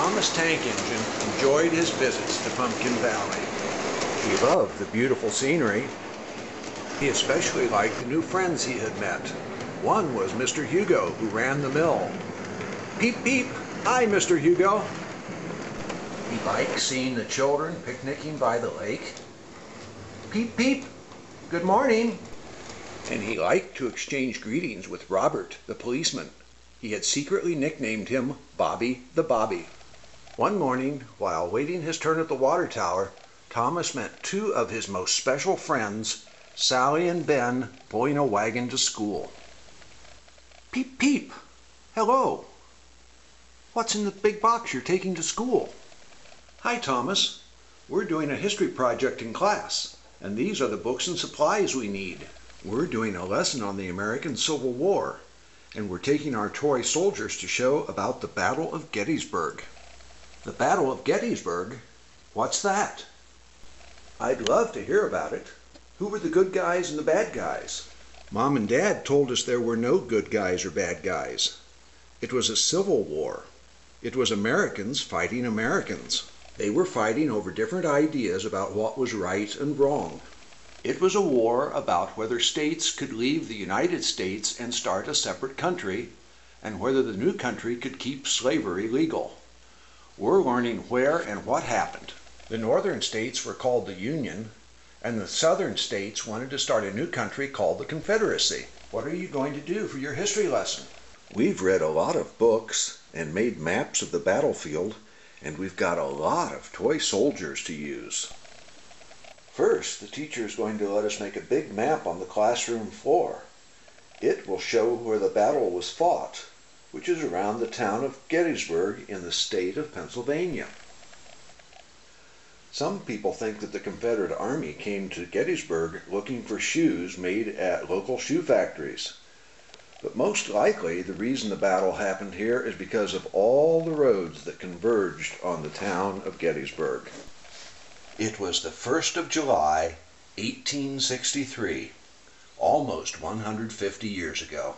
Thomas Tank Engine enjoyed his visits to Pumpkin Valley. He loved the beautiful scenery. He especially liked the new friends he had met. One was Mr. Hugo, who ran the mill. Peep, peep. Hi, Mr. Hugo. He liked seeing the children picnicking by the lake. Peep, peep. Good morning. And he liked to exchange greetings with Robert, the policeman. He had secretly nicknamed him Bobby the Bobby. One morning, while waiting his turn at the water tower, Thomas met two of his most special friends, Sally and Ben, pulling a wagon to school. Peep, peep. Hello. What's in the big box you're taking to school? Hi, Thomas. We're doing a history project in class, and these are the books and supplies we need. We're doing a lesson on the American Civil War, and we're taking our toy soldiers to show about the Battle of Gettysburg. The Battle of Gettysburg? What's that? I'd love to hear about it. Who were the good guys and the bad guys? Mom and Dad told us there were no good guys or bad guys. It was a civil war. It was Americans fighting Americans. They were fighting over different ideas about what was right and wrong. It was a war about whether states could leave the United States and start a separate country, and whether the new country could keep slavery legal. We're learning where and what happened. The northern states were called the Union, and the southern states wanted to start a new country called the Confederacy. What are you going to do for your history lesson? We've read a lot of books and made maps of the battlefield, and we've got a lot of toy soldiers to use. First, the teacher is going to let us make a big map on the classroom floor. It will show where the battle was fought, which is around the town of Gettysburg in the state of Pennsylvania. Some people think that the Confederate Army came to Gettysburg looking for shoes made at local shoe factories. But most likely, the reason the battle happened here is because of all the roads that converged on the town of Gettysburg. It was the 1st of July, 1863, almost 150 years ago.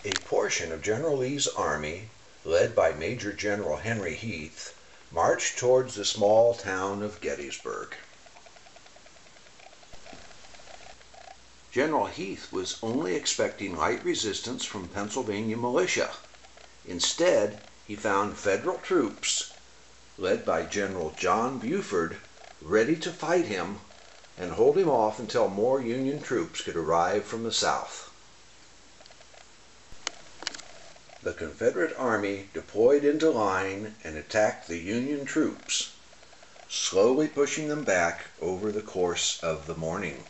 A portion of General Lee's army, led by Major General Henry Heath, marched towards the small town of Gettysburg. General Heath was only expecting light resistance from Pennsylvania militia. Instead, he found federal troops, led by General John Buford, ready to fight him and hold him off until more Union troops could arrive from the south. The Confederate Army deployed into line and attacked the Union troops, slowly pushing them back over the course of the morning.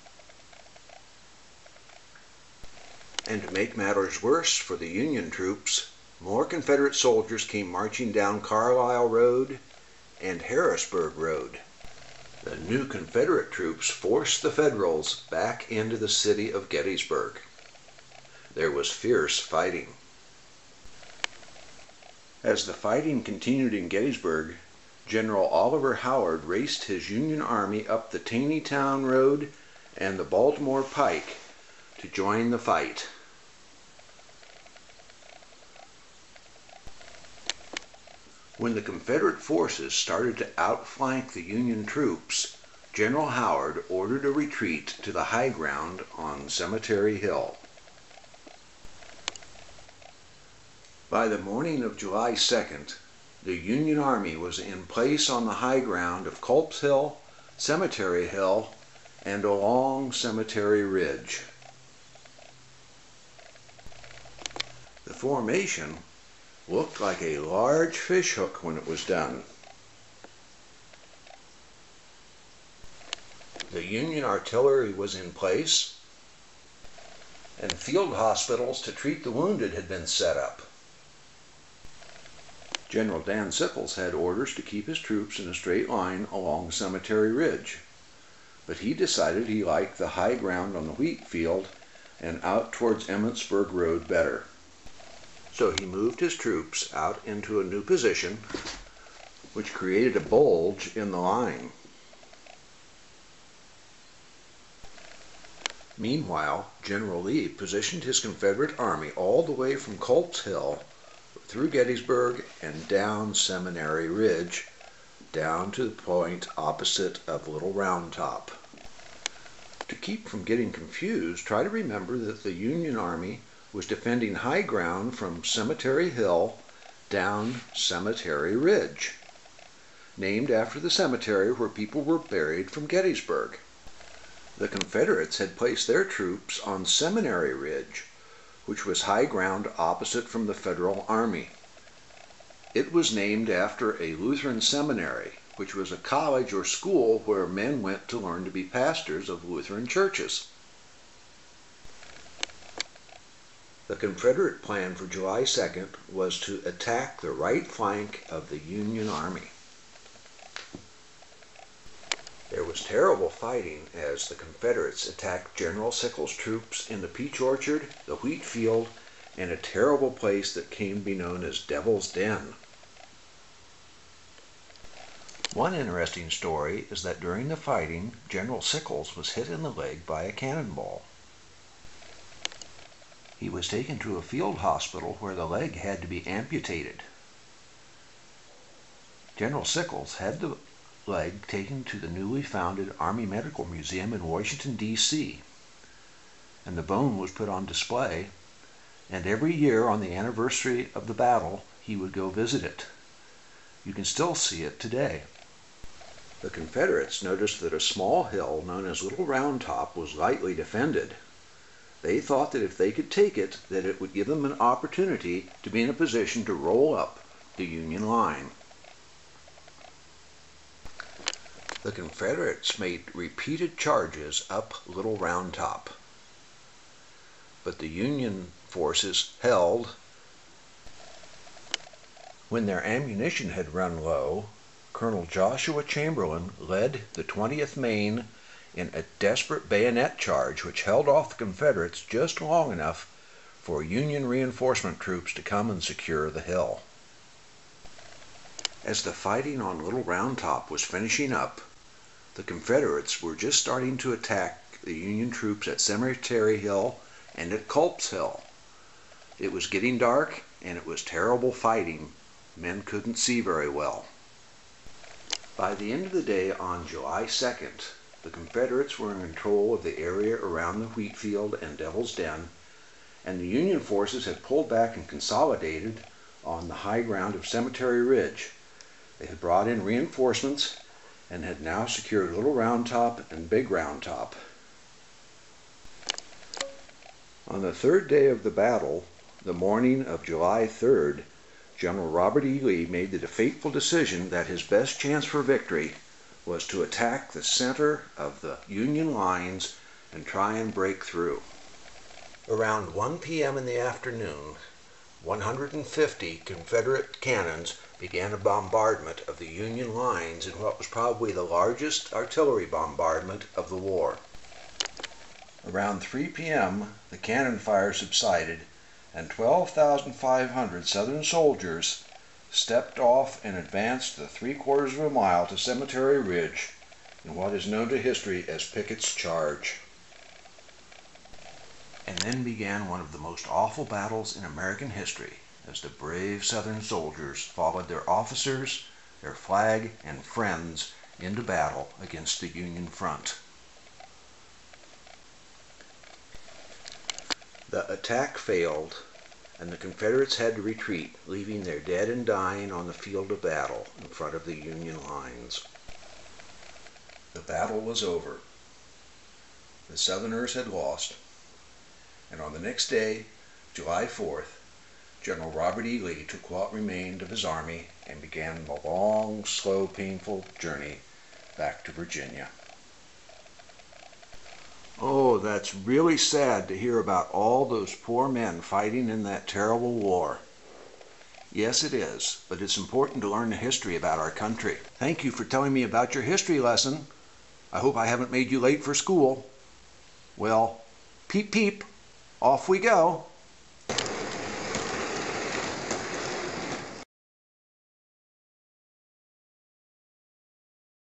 And to make matters worse for the Union troops, more Confederate soldiers came marching down Carlisle Road and Harrisburg Road. The new Confederate troops forced the Federals back into the city of Gettysburg. There was fierce fighting. As the fighting continued in Gettysburg, General Oliver Howard raced his Union army up the Taneytown Road and the Baltimore Pike to join the fight. When the Confederate forces started to outflank the Union troops, General Howard ordered a retreat to the high ground on Cemetery Hill. By the morning of July 2nd, the Union Army was in place on the high ground of Culp's Hill, Cemetery Hill, and along Cemetery Ridge. The formation looked like a large fishhook when it was done. The Union artillery was in place, and field hospitals to treat the wounded had been set up. General Dan Sickles had orders to keep his troops in a straight line along Cemetery Ridge, but he decided he liked the high ground on the wheat field and out towards Emmitsburg Road better. So he moved his troops out into a new position, which created a bulge in the line. Meanwhile, General Lee positioned his Confederate army all the way from Culp's Hill through Gettysburg and down Seminary Ridge, down to the point opposite of Little Round Top. To keep from getting confused, try to remember that the Union Army was defending high ground from Cemetery Hill down Cemetery Ridge, named after the cemetery where people were buried from Gettysburg. The Confederates had placed their troops on Seminary Ridge, which was high ground opposite from the Federal Army. It was named after a Lutheran seminary, which was a college or school where men went to learn to be pastors of Lutheran churches. The Confederate plan for July 2nd was to attack the right flank of the Union Army. There was terrible fighting as the Confederates attacked General Sickles' troops in the peach orchard, the wheat field, and a terrible place that came to be known as Devil's Den. One interesting story is that during the fighting, General Sickles was hit in the leg by a cannonball. He was taken to a field hospital where the leg had to be amputated. General Sickles had the leg taken to the newly founded Army Medical Museum in Washington, D.C., and the bone was put on display, and every year on the anniversary of the battle, he would go visit it. You can still see it today. The Confederates noticed that a small hill known as Little Round Top was lightly defended. They thought that if they could take it, that it would give them an opportunity to be in a position to roll up the Union line. The Confederates made repeated charges up Little Round Top, but the Union forces held. When their ammunition had run low, Colonel Joshua Chamberlain led the 20th Maine in a desperate bayonet charge which held off the Confederates just long enough for Union reinforcement troops to come and secure the hill. As the fighting on Little Round Top was finishing up, the Confederates were just starting to attack the Union troops at Cemetery Hill and at Culp's Hill. It was getting dark and it was terrible fighting. Men couldn't see very well. By the end of the day on July 2nd, the Confederates were in control of the area around the wheat field and Devil's Den, and the Union forces had pulled back and consolidated on the high ground of Cemetery Ridge. They had brought in reinforcements and had now secured Little Round Top and Big Round Top. On the third day of the battle, the morning of July 3rd, General Robert E. Lee made the fateful decision that his best chance for victory was to attack the center of the Union lines and try and break through. Around 1 p.m. in the afternoon, 150 Confederate cannons began a bombardment of the Union lines in what was probably the largest artillery bombardment of the war. Around 3 p.m., the cannon fire subsided, and 12,500 Southern soldiers stepped off and advanced the 3/4 of a mile to Cemetery Ridge in what is known to history as Pickett's Charge. And then began one of the most awful battles in American history, as the brave Southern soldiers followed their officers, their flag, and friends into battle against the Union front. The attack failed, and the Confederates had to retreat, leaving their dead and dying on the field of battle in front of the Union lines. The battle was over. The Southerners had lost, and on the next day, July 4th, General Robert E. Lee took what remained of his army and began the long, slow, painful journey back to Virginia. Oh, that's really sad to hear about all those poor men fighting in that terrible war. Yes, it is, but it's important to learn the history about our country. Thank you for telling me about your history lesson. I hope I haven't made you late for school. Well, peep peep, off we go.